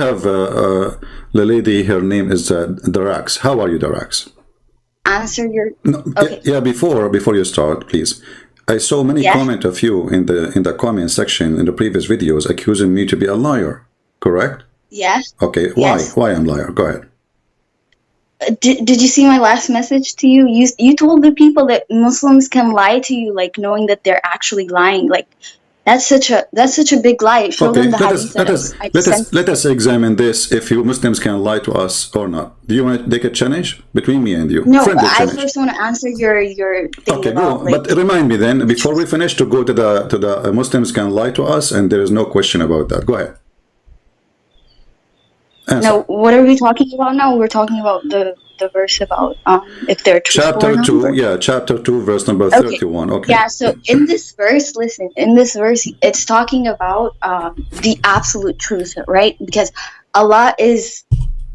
have the lady, her name is Darax. How are you, Darax? Answer your... No, Okay. yeah, before you start, please. I saw many Yes. comment of you in the comment section in the previous videos accusing me to be a liar, correct? Yes. Okay, Yes. why I'm liar? Go ahead. Did you see my last message to you? You told the people that Muslims can lie to you, like knowing that they're actually lying. Like that's such a big lie. Show Okay, them the let hadith us that I just sent. let us examine this. If you Muslims can lie to us or not. Do you want to take a challenge between me and you? No, Friendly I challenge. first want to answer your thing Okay, about go. But remind me then, before we finish, to go to the Muslims can lie to us, and there is no question about that. Go ahead. Answer. No, what are we talking about now? We're talking about the verse about if they're truthful or Chapter not. 2, yeah, chapter 2, verse number Okay. 31. Okay. Yeah, so in this verse, listen, in this verse, it's talking about the absolute truth, right? Because Allah is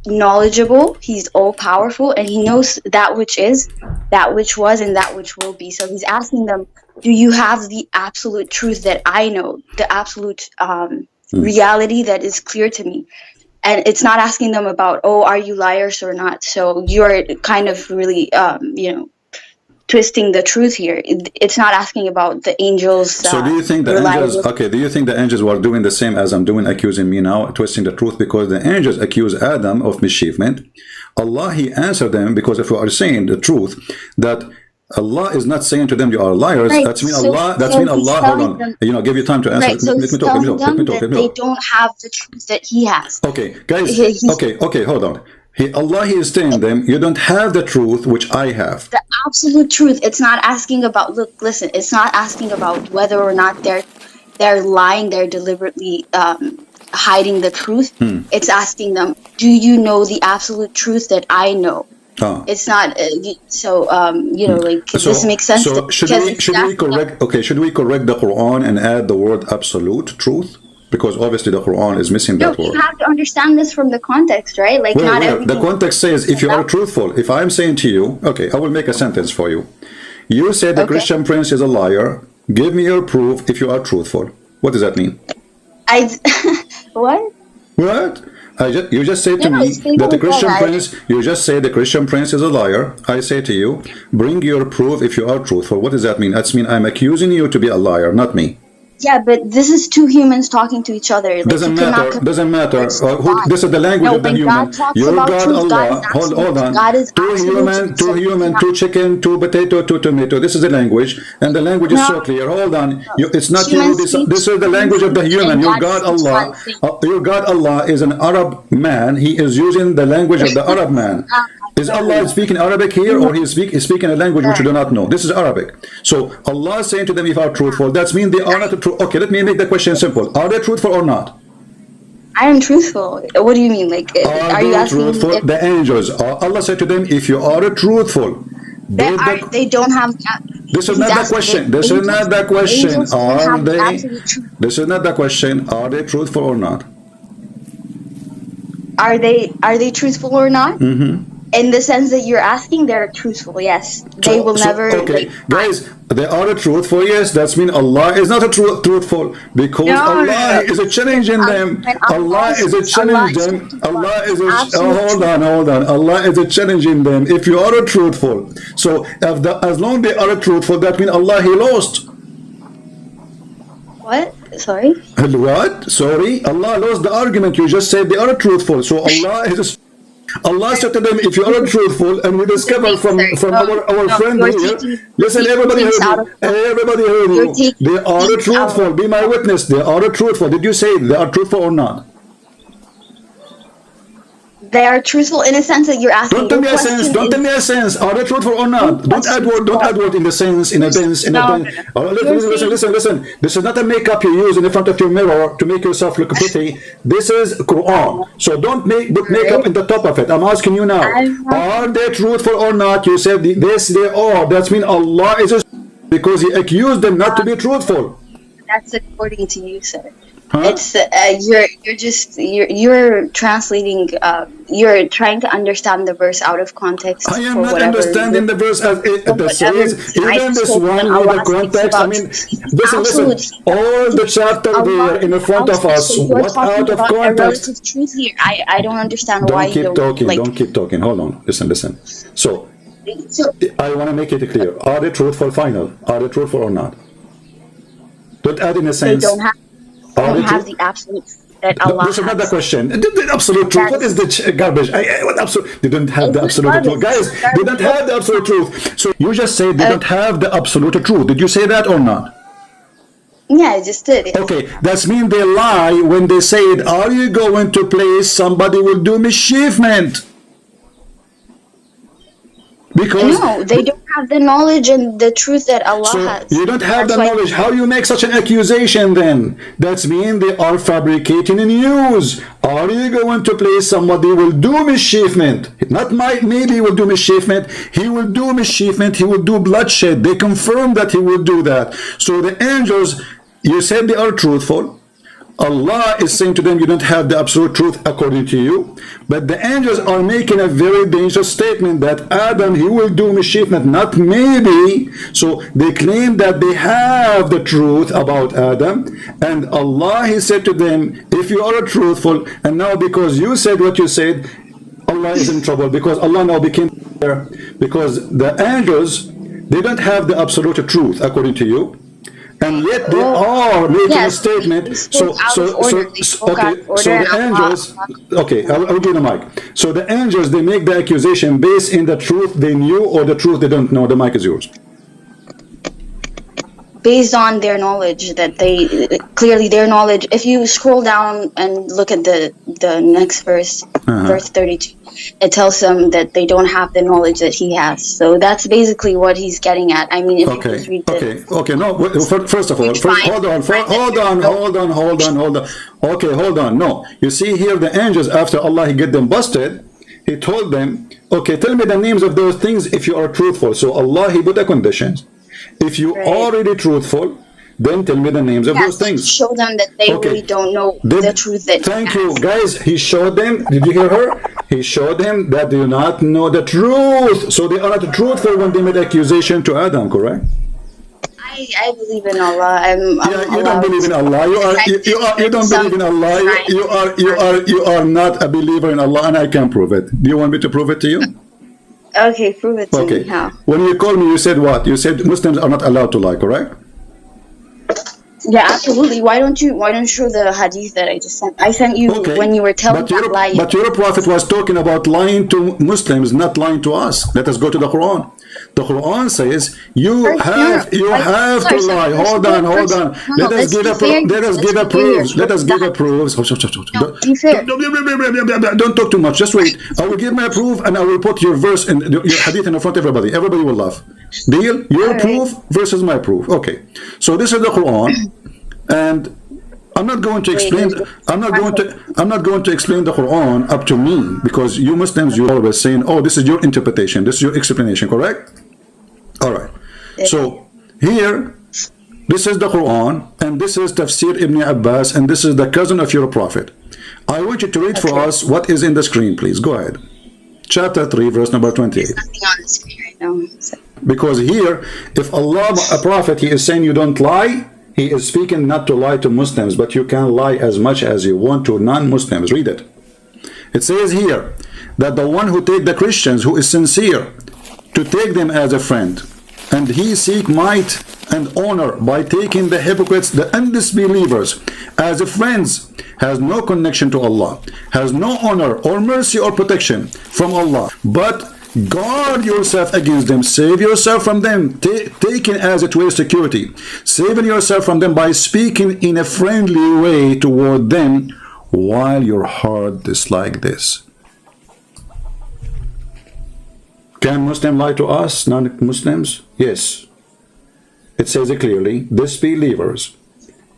knowledgeable, He's all-powerful, and He knows that which is, that which was, and that which will be. So He's asking them, do you have the absolute truth that I know, the absolute reality that is clear to me? And it's not asking them about, oh, are you liars or not? So you're kind of really, twisting the truth here. It's not asking about the angels. So do you think the angels, okay, do you think the angels were doing the same as I'm doing, accusing me now, twisting the truth? Because the angels accuse Adam of mischievement. Allah, He answered them, because if you are saying the truth, that Allah is not saying to them, you are liars. Right. That's mean So- Allah, that's so mean he's Allah, hold telling on. them- You know, give you time to answer. Right, so Let me he's talk, let me telling talk, let me them talk, let that me they talk. don't have the truth that He has. Okay, guys, He's- okay, hold on. Allah, He is telling them, you don't have the truth which I have. The absolute truth. It's not asking about, listen, it's not asking about whether or not they're lying, they're deliberately hiding the truth. It's asking them, do you know the absolute truth that I know? It's not this makes sense. So should we correct? Okay, should we correct the Quran and add the word absolute truth? Because obviously the Quran is missing that word. You have to understand this from the context, right? Like not everything. The context says if you are truthful. If I'm saying to you, okay, I will make a sentence for you. You said the Christianprince is a liar. Give me your proof if you are truthful. What does that mean? What? What? You just said to me that the Christianprince, you just say the Christianprince is a liar. I say to you, bring your proof if you are truthful. What does that mean? That means I'm accusing you to be a liar, not me. Yeah, but this is two humans talking to each other. Like, doesn't matter. This is the language of the human. Your God, Allah. Hold on. Two human, two chicken, two potato, two tomato. This is the language, and the language is so clear. Hold on. It's not you. This is the language of the human. Your God, Allah. Your God, Allah is an Arab man. He is using the language of the Arab man. Is Allah speaking Arabic here, or He's speaking a language which you do not know? This is Arabic. So Allah is saying to them, if are truthful, that means they are not true. Okay, let me make the question simple. Are they truthful or not? I am truthful. What do you mean? Like, are you asking truthful? The angels. Allah said to them, if you are truthful, they don't have. This is not the question. This is not the question. Are they? This is not the question. Are they truthful or not? Are they truthful or not? In the sense that you're asking, they're truthful, yes. They will never... Okay, guys, they are truthful, yes. That means Allah is not a truthful, because Allah is challenging them. Allah is challenging them. Allah is hold on. Allah is challenging them. If you are truthful, so as long they are truthful, that means Allah, He lost. What? Sorry? What? Sorry? Allah lost the argument. You just said they are truthful. So Allah said to them, if you are truthful, and we discover from our friend here, listen, everybody heard you. They are truthful. Be my witness. They are truthful. Did you say they are truthful or not? They are truthful in a sense that you're asking. Don't tell me a sense. Don't tell me a sense. Are they truthful or not? Don't add word in the sense, in a sense, in a sense. Listen. This is not a makeup you use in front of your mirror to make yourself look pretty. This is Quran. So don't put makeup in the top of it. I'm asking you now. Are they truthful or not? You said yes, they are. That means Allah is because He accused them not to be truthful. That's according to you, sir. Huh? It's you're translating. You're trying to understand the verse out of context. I am for not whatever understanding the verse as it that says, even this one with the context. I mean, listen, all the chapter there in the front of us, what out of context? Relative truth here. I don't understand why Don't keep you talking, like. don't keep talking. Hold on, listen. So, I want to make it clear. Are they truthful final? Are they truthful or not? Don't add in a They sense. don't have the absolute that Allah This is not the has. question. The absolute truth. What is the garbage? What absolute? They don't have the absolute truth, guys. They don't have the absolute truth. So you just say they don't have the absolute truth. Did you say that or not? Yeah, I just did. Okay, that means they lie when they say, "Are you going to place somebody will do mischievement?" Because No, they don't have the knowledge and the truth that Allah so has. you don't have That's the why- knowledge. How you make such an accusation then? That means they are fabricating news. Are you going to place somebody will do mischievement? Not maybe will do mischievement. He will do mischievement. He will do bloodshed. They confirm that he will do that. So the angels, you said they are truthful. Allah is saying to them, you don't have the absolute truth according to you. But the angels are making a very dangerous statement that Adam, he will do mischievement, not maybe. So they claim that they have the truth about Adam. And Allah, he said to them, if you are truthful, and now because you said what you said, Allah is in trouble. Because Allah now became there. Because the angels, they don't have the absolute truth according to you. And yet they are making a statement. The angels. Okay, I'll give the mic. So the angels, they make the accusation based in the truth they knew or the truth they don't know. The mic is yours. Based on their knowledge that they clearly their knowledge. If you scroll down and look at the next verse, verse 32, it tells them that they don't have the knowledge that he has. So that's basically what he's getting at. I mean, if you just read okay. No, first of all, hold on. Okay, hold on. No, you see here the angels, after Allah he get them busted, he told them, okay, tell me the names of those things if you are truthful. So Allah, he put the conditions. If you are really truthful, then tell me the names of those things. Show them that they really don't know the truth. Thank you, guys. He showed them. Did you hear her? He showed them that they do not know the truth. So they are not truthful when they made accusation to Adam, correct? I believe in Allah. You don't believe in Allah. You don't believe in Allah. You are not a believer in Allah, and I can prove it. Do you want me to prove it to you? Okay, prove it to me. How? When you called me, you said what? You said Muslims are not allowed to lie, correct? Yeah, absolutely. Why don't you show the hadith that I just sent? I sent you when you were telling that lie. But your prophet was talking about lying to Muslims, not lying to us. Let us go to the Quran. The Quran says you have to lie. Hold on. Let us give a proof. Don't talk too much. Just wait. I will give my proof and I will put your verse and your hadith in front of everybody. Everybody will laugh. Deal? Your proof versus my proof. Okay. So this is the Quran, and I'm not going to explain. I'm not going to explain the Quran up to me, because you Muslims, you always saying, "Oh, this is your interpretation. This is your explanation." Correct? All right. So here, this is the Quran, and this is Tafsir Ibn Abbas, and this is the cousin of your prophet. I want you to read for us what is in the screen, please. Go ahead. Chapter 3, verse number 28. There's nothing on the screen right now. So. Because here, if Allah, a prophet, he is saying you don't lie, he is speaking not to lie to Muslims, but you can lie as much as you want to non-Muslims. Read it. It says here that the one who take the Christians, who is sincere, to take them as a friend, and he seek might and honor by taking the hypocrites, the undisbelievers, as friends, has no connection to Allah, has no honor or mercy or protection from Allah, but guard yourself against them, save yourself from them, taken as it were security, saving yourself from them by speaking in a friendly way toward them while your heart dislike this. Can Muslim lie to us, non-Muslims? Yes. It says it clearly, disbelievers.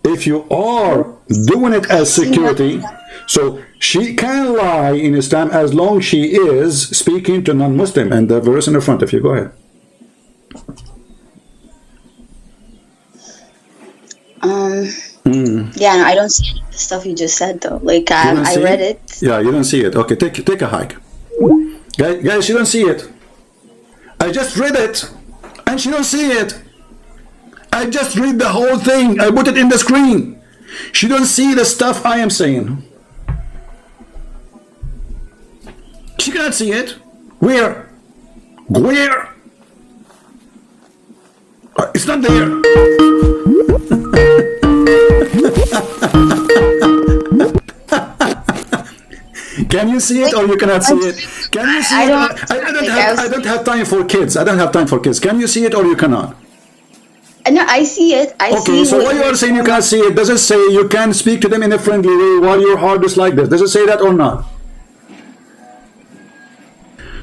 If you are doing it as security, so she can lie in Islam as long as she is speaking to non-Muslim. And the verse in the front of you, go ahead. Yeah, no, I don't see any of the stuff you just said though. Like I read it. Yeah, you don't see it. Okay, take a hike. Guys, you don't see it. I just read it, and she don't see it. I just read the whole thing. I put it in the screen. She don't see the stuff I am saying. She cannot see it. Where? Where? It's not there. Can you see it or you cannot see it? Can you see it? I don't have time for kids. I don't have time for kids. Can you see it or you cannot? No, I see it. Okay, so what you are saying you can't see it, does it say you can speak to them in a friendly way while your heart is like this? Does it say that or not?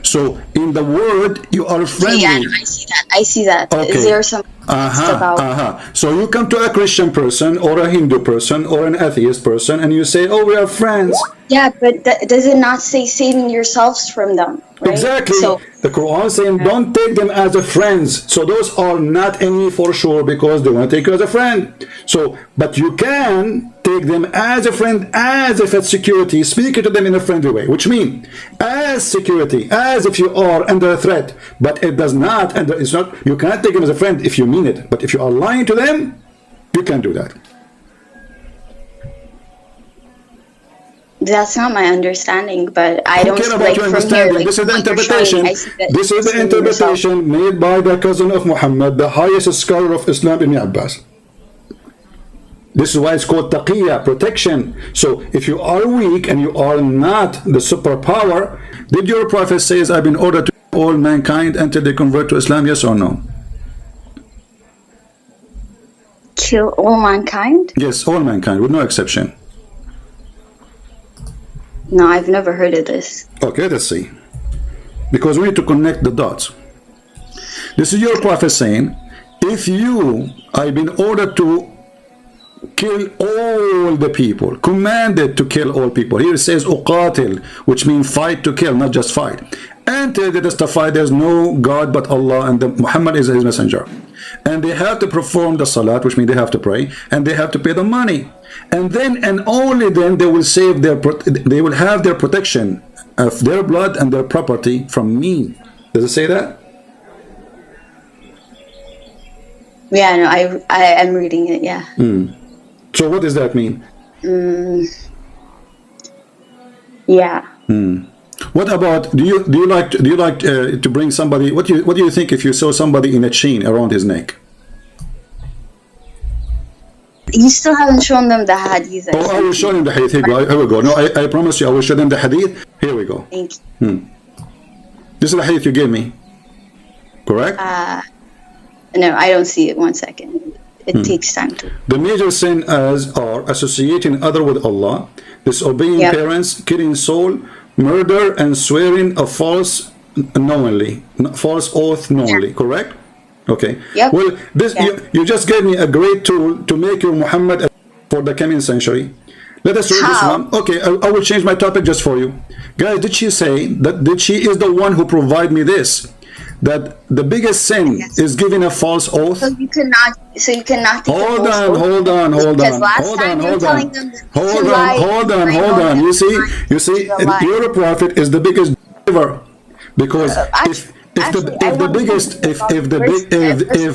So in the word you are friendly. Yeah, I see that. I see that. Okay. Is there some about? So you come to a Christian person or a Hindu person or an atheist person and you say, oh, we are friends. Yeah, but does it not say saving yourselves from them? Right? Exactly. So, the Quran is saying don't take them as a friends. So those are not enemy for sure because they want to take you as a friend. So, but you can take them as a friend, as if it's security, speak to them in a friendly way, which means as security, as if you are under a threat. But it does not, and it's not. You cannot take them as a friend if you mean it. But if you are lying to them, you can do that. that's not my understanding, but I don't care about like your from understanding. here. Like, This is the what you're interpretation. showing, This is the interpretation made by the cousin of Muhammad, the highest scholar of Islam, Ibn Abbas. This is why it's called taqiyya, protection. So if you are weak and you are not the superpower, did your prophet says, I've been ordered to all mankind until they convert to Islam, yes or no? kill all mankind? Yes, all mankind, with no exception. No, I've never heard of this. Okay, let's see. Because we need to connect the dots. This is your prophet saying, if you, I've been ordered to kill all the people, commanded to kill all people. Here it says uqatil, which means fight to kill, not just fight. Until they testify there's no God but Allah and Muhammad is his messenger. And they have to perform the salat, which means they have to pray, and they have to pay the money. And then and only then they will save they will have their protection of their blood and their property from me. Does it say that? Yeah, no, I am reading it, yeah. So what does that mean? Yeah. What about do you like to bring somebody? What do you think if you saw somebody in a chain around his neck? You still haven't shown them the hadith. Oh, I will show them the hadith. Here we go. No, I promise you, I will show them the hadith. Here we go. Thank you. This is the hadith you gave me. Correct? No, I don't see it. 1 second. It takes time to. The major sin are associating other with Allah, disobeying parents, killing soul, murder, and swearing a false oath knowingly. Correct? Okay. Yep. Well, this you just gave me a great tool to make your Muhammad for the coming century. Let us read this one. Okay, I will change my topic just for you. Guys, did she say that she is the one who provided me this? That the biggest sin is giving a false oath. So you cannot. Hold on. You see, you're a prophet is the biggest ever, because if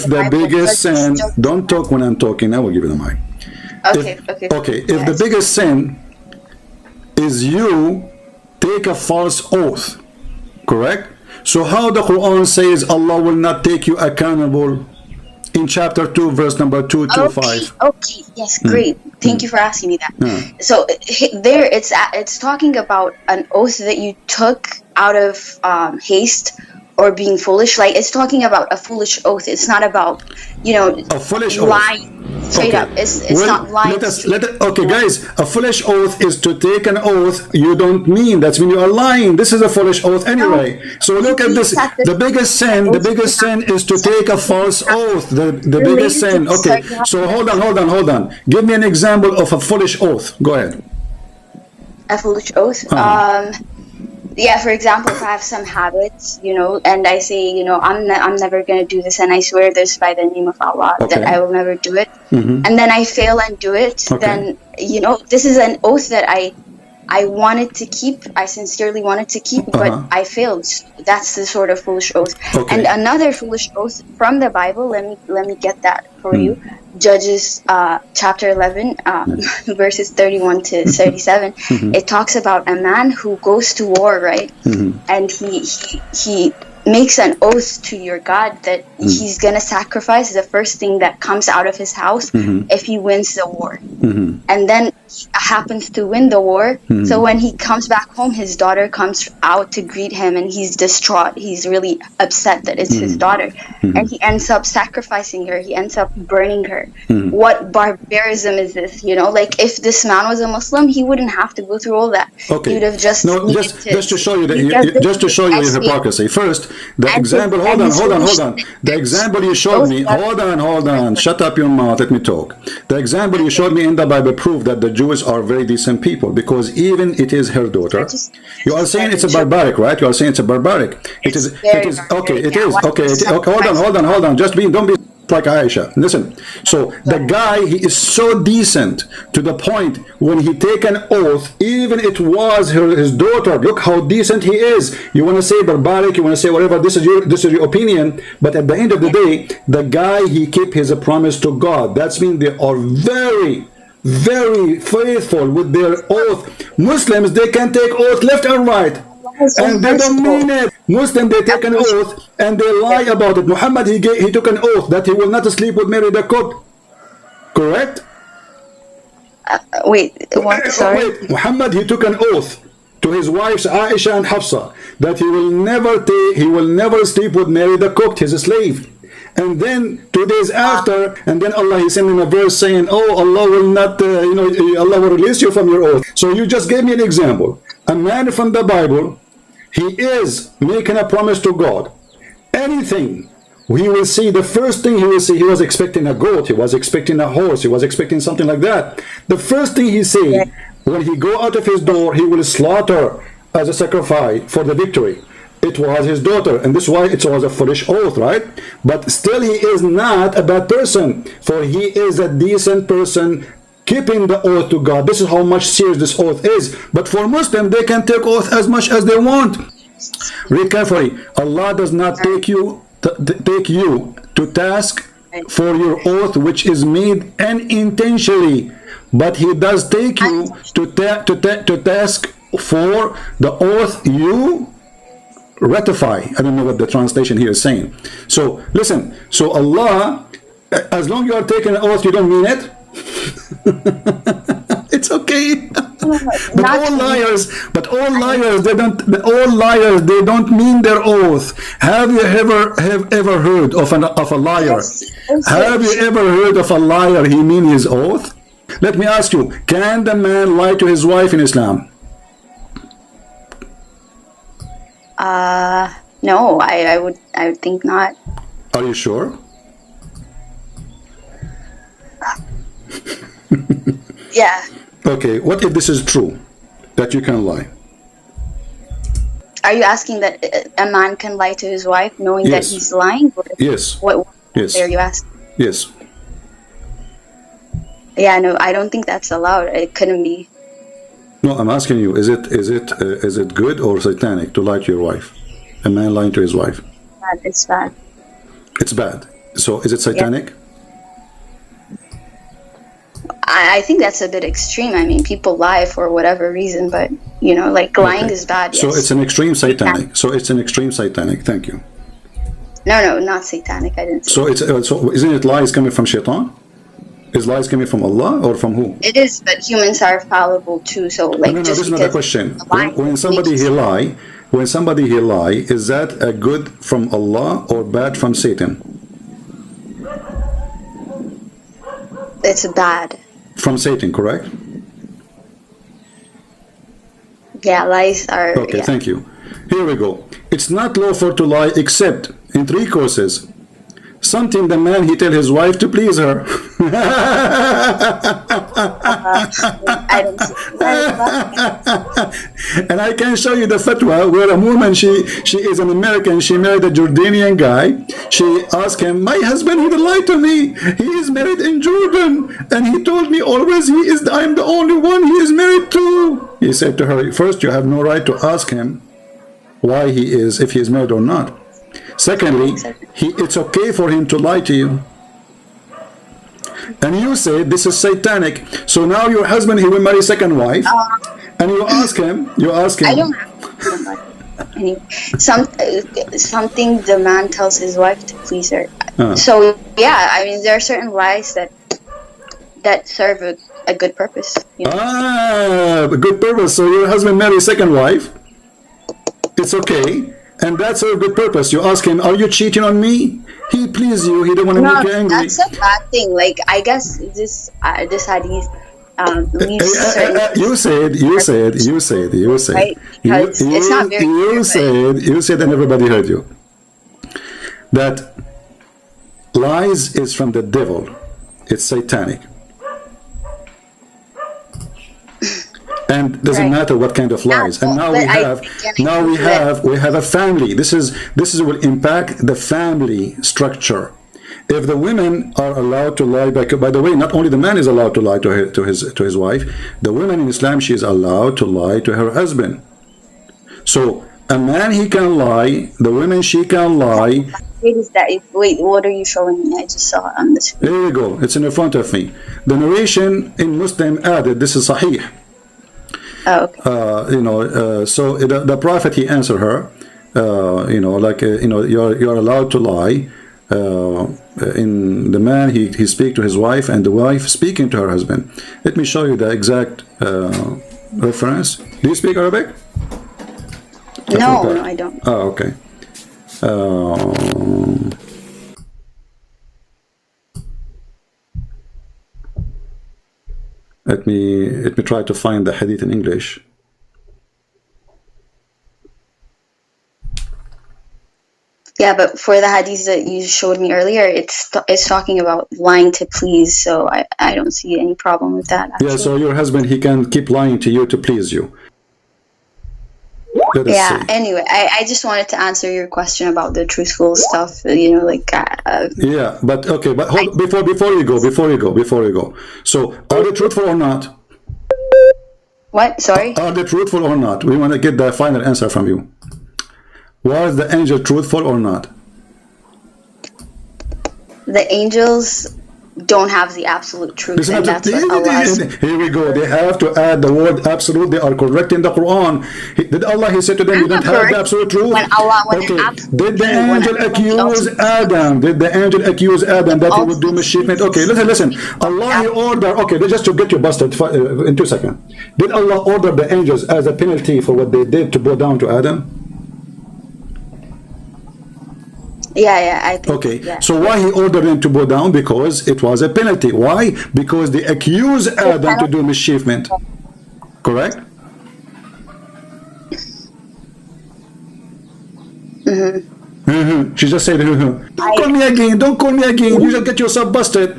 the biggest sin, don't talk when I'm talking. I will give you the mic. Okay. If the biggest sin is you take a false oath, correct? So how the Quran says Allah will not take you accountable in chapter 2 verse number 225. Okay, yes, great. Thank you for asking me that. So there it's talking about an oath that you took out of haste or being foolish. Like, it's talking about a foolish oath. It's not about, a foolish lying straight up. It's not lying. Okay, guys, a foolish oath is to take an oath you don't mean. That's when you are lying. This is a foolish oath anyway. So look at this. The biggest sin is to take a false oath. The biggest sin. Okay, so hold on. Give me an example of a foolish oath. Go ahead. A foolish oath? yeah, for example, if I have some habits, you know, and I say, you know, I'm never going to do this, and I swear this by the name of Allah, that I will never do it, and then I fail and do it, then, you know, this is an oath that I wanted to keep, I sincerely wanted to keep, but I failed. That's the sort of foolish oath. And another foolish oath from the Bible, let me get that for you. Judges chapter 11, verses 31 to 37. It talks about a man who goes to war, right? And he makes an oath to your God that he's gonna sacrifice the first thing that comes out of his house if he wins the war. And then he happens to win the war. So when he comes back home, his daughter comes out to greet him, and he's distraught. He's really upset that it's his daughter, and he ends up sacrificing her. He ends up burning her. What barbarism is this? You know, like, if this man was a Muslim, he wouldn't have to go through all that. He would have just just to show you that just to show you his hypocrisy. First, the example. Hold on. The example you showed me. Hold on. Shut up your mouth. Let me talk. The example you showed me in the Bible proved that the Jews are very decent people, because even it is her daughter. You are saying it's a barbaric, right? You are saying it's a barbaric. It is okay. It is okay. Hold on. Don't be like Aisha. Listen. So the guy, he is so decent to the point when he take an oath, even it was his daughter. Look how decent he is. You want to say barbaric, you want to say whatever. This is your opinion. But at the end of the day, the guy, he keep his promise to God. That's mean they are very, very faithful with their oath. Muslims, they can take oath left and right, and they don't mean it. Muslims, they take an oath and they lie about it. Muhammad, he took an oath that he will not sleep with Mary the cook. Correct? Wait, what? Sorry. Wait. Muhammad, he took an oath to his wives Aisha and Hafsa that he will never sleep with Mary the cook, his slave. And then 2 days after, and then Allah, he sent him a verse saying, oh, Allah will not, Allah will release you from your oath. So you just gave me an example. A man from the Bible, he is making a promise to God. Anything we will see, the first thing he will see, he was expecting a goat, he was expecting a horse, he was expecting something like that. The first thing he said, when he go out of his door, he will slaughter as a sacrifice for the victory. It was his daughter, and this is why it was a foolish oath, right? But still, he is not a bad person, for he is a decent person, keeping the oath to God. This is how much serious this oath is. But for Muslims, they can take oath as much as they want. Read carefully. Allah does not take you to task for your oath, which is made unintentionally, but He does take you to task for the oath you ratify. I don't know what the translation here is saying. So listen. So Allah, as long as you are taking an oath, you don't mean it. It's okay. But all liars, they don't mean their oath. Have you ever heard of a liar? Have you ever heard of a liar? He mean his oath. Let me ask you: can the man lie to his wife in Islam? No, I would think not. Are you sure? Yeah. Okay, what if this is true, that you can lie? Are you asking that a man can lie to his wife knowing that he's lying? Yes. What yes. are you asking? Yes. Yeah, no, I don't think that's allowed. It couldn't be. No, I'm asking you, is it good or satanic to lie to your wife? A man lying to his wife? It's bad. It's bad. So is it satanic? Yeah. I think that's a bit extreme. I mean, people lie for whatever reason, but like lying is bad. So it's an extreme satanic. So it's an extreme satanic. Thank you. No, not satanic. I didn't say. So isn't it lies coming from Shaitan? Is lies coming from Allah or from who? It is, but humans are fallible too. So like, no, this is not a question. When somebody he lie, is that a good from Allah or bad from Satan? It's bad. From Satan, correct? Yeah, lies are... Okay, thank you. Here we go. It's not lawful to lie except in 3 cases: something the man he tell his wife to please her. I don't see that. And I can show you the fatwa where a woman, she is an American, she married a Jordanian guy. She asked him, my husband, he lied to me. He is married in Jordan, and he told me always I'm the only one he is married to. He said to her, first, you have no right to ask him why if he is married or not. Secondly, it's okay for him to lie to you. And you say this is satanic. So now your husband, he will marry second wife, and you ask him. I don't have something the man tells his wife to please her. So yeah, I mean, there are certain lies that serve a good purpose. You know? A good purpose. So your husband marries second wife. It's okay. And that's a good purpose. You ask him, are you cheating on me? He please you. He don't want to make you angry. That's a bad thing. Like, I guess this hadith leaves certain... You said. Right? Because it's not very clear, you said, and everybody heard you, that lies is from the devil. It's satanic. And doesn't matter what kind of lies. And now we have a family. This will impact the family structure. If the women are allowed to lie, by the way, not only the man is allowed to lie to his wife, the woman in Islam, she is allowed to lie to her husband. So a man, he can lie, the woman, she can lie. Wait, what are you showing me? I just saw it on the screen. There you go. It's in front of me. The narration in Muslim added, this is Sahih. Oh, okay. So the prophet, he answered her, you're allowed to lie. In the man, he speak to his wife, and the wife speaking to her husband. Let me show you the exact reference. Do you speak Arabic? No, I don't. Oh, okay. Let me try to find the hadith in English. Yeah, but for the hadith that you showed me earlier, it's talking about lying to please, so I don't see any problem with that, actually. Yeah, so your husband, he can keep lying to you to please you. Yeah, anyway, I just wanted to answer your question about the truthful stuff, yeah, but okay, but before you go. So, are they truthful or not? What? Sorry? Are they truthful or not? We want to get the final answer from you. Was the angel truthful or not? The angels don't have the absolute truth, and that's what Allah said. Here we go. They have to add the word absolute. They are correct in the Quran. Did Allah, he said to them, you don't have the absolute truth? Did the angel accuse Adam? Did the angel accuse Adam that he would do mischievement? Okay, listen. Allah, he ordered, okay, just to get you busted in 2 seconds. Did Allah order the angels as a penalty for what they did to bow down to Adam? Yeah, I think. Okay, so why he ordered them to bow down? Because it was a penalty. Why? Because they accused Adam to do mischievement. Correct? She just said, don't call me again. You just get yourself busted.